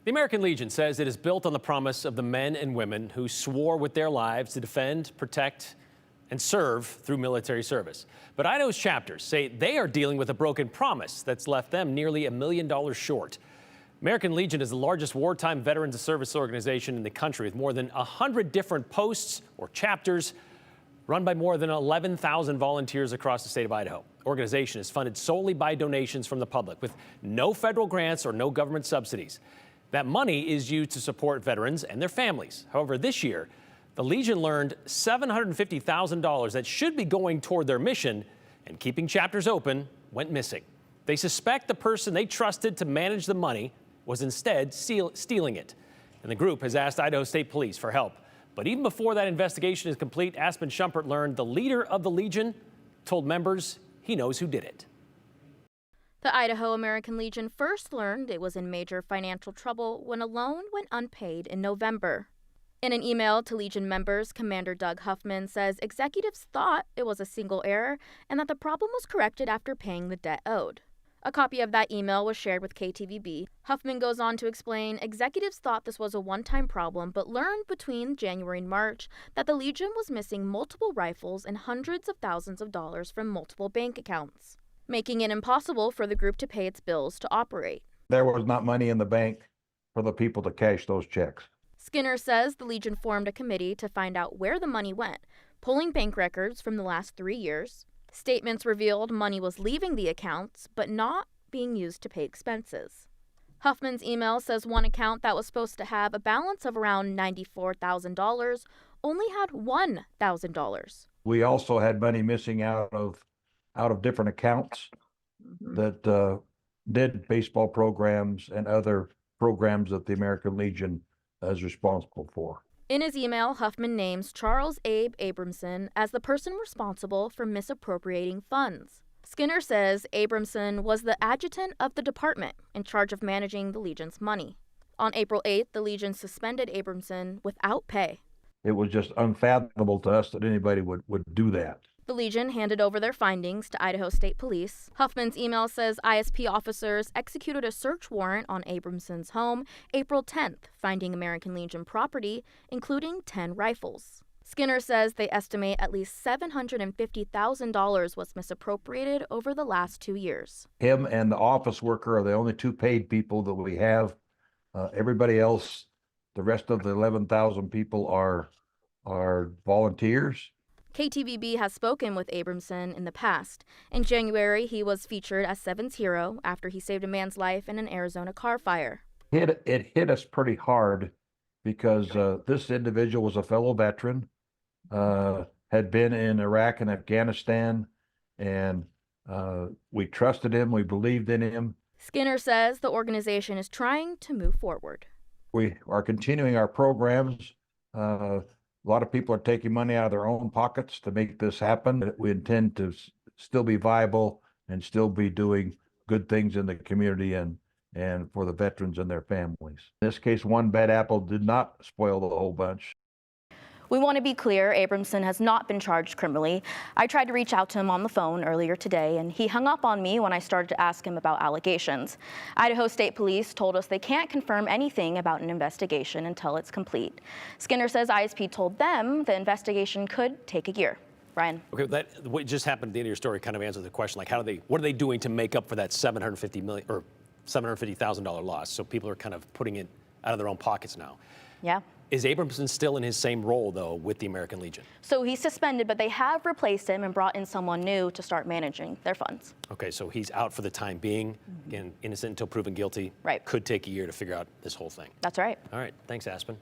The American Legion says it is built on the promise of the men and women who swore with their lives to defend, protect, and serve through military service. But Idaho's chapters say they are dealing with a broken promise that's left them nearly $1 million short. American Legion is the largest wartime veterans service organization in the country, with more than 100 different posts or chapters run by more than 11,000 volunteers across the state of Idaho. The organization is funded solely by donations from the public, with no federal grants or no government subsidies. That money is used to support veterans and their families. However, this year, the Legion learned $750,000 that should be going toward their mission, and keeping chapters open went missing. They suspect the person they trusted to manage the money was instead stealing it. And the group has asked Idaho State Police for help. But even before that investigation is complete, Aspen Shumpert learned the leader of the Legion told members he knows who did it. The Idaho American Legion first learned it was in major financial trouble when a loan went unpaid in November. In an email to Legion members, Commander Doug Huffman says executives thought it was a single error and that the problem was corrected after paying the debt owed. A copy of that email was shared with KTVB. Huffman goes on to explain executives thought this was a one-time problem, but learned between January and March that the Legion was missing multiple rifles and hundreds of thousands of dollars from multiple bank accounts, making it impossible for the group to pay its bills to operate. There was not money in the bank for the people to cash those checks. Skinner says the Legion formed a committee to find out where the money went, pulling bank records from the last 3 years. Statements revealed money was leaving the accounts, but not being used to pay expenses. Huffman's email says one account that was supposed to have a balance of around $94,000 only had $1,000. We also had money missing out of different accounts that did baseball programs and other programs that the American Legion is responsible for. In his email, Huffman names Charles Abe Abramson as the person responsible for misappropriating funds. Skinner says Abramson was the adjutant of the department in charge of managing the Legion's money. On April 8th, the Legion suspended Abramson without pay. It was just unfathomable to us that anybody would do that. The Legion handed over their findings to Idaho State Police. Huffman's email says ISP officers executed a search warrant on Abramson's home April 10th, finding American Legion property, including 10 rifles. Skinner says they estimate at least $750,000 was misappropriated over the last 2 years. Him and the office worker are the only two paid people that we have. Everybody else, the rest of the 11,000 people are volunteers. KTVB has spoken with Abramson in the past. In January, he was featured as Seven's hero after he saved a man's life in an Arizona car fire. It hit us pretty hard because this individual was a fellow veteran, had been in Iraq and Afghanistan, and we trusted him, we believed in him. Skinner says the organization is trying to move forward. We are continuing our programs. A lot of people are taking money out of their own pockets to make this happen. We intend to still be viable and still be doing good things in the community and for the veterans and their families. In this case, one bad apple did not spoil the whole bunch. We want to be clear, Abramson has not been charged criminally. I tried to reach out to him on the phone earlier today, and he hung up on me when I started to ask him about allegations. Idaho State Police told us they can't confirm anything about an investigation until it's complete. Skinner says ISP told them the investigation could take a year. Brian. Okay, what just happened at the end of your story kind of answers the question, like what are they doing to make up for that $750,000 loss? So people are kind of putting it out of their own pockets now. Yeah. Is Abramson still in his same role, though, with the American Legion? So he's suspended, but they have replaced him and brought in someone new to start managing their funds. Okay, so he's out for the time being. Again, innocent until proven guilty. Right. Could take a year to figure out this whole thing. That's right. All right, thanks, Aspen.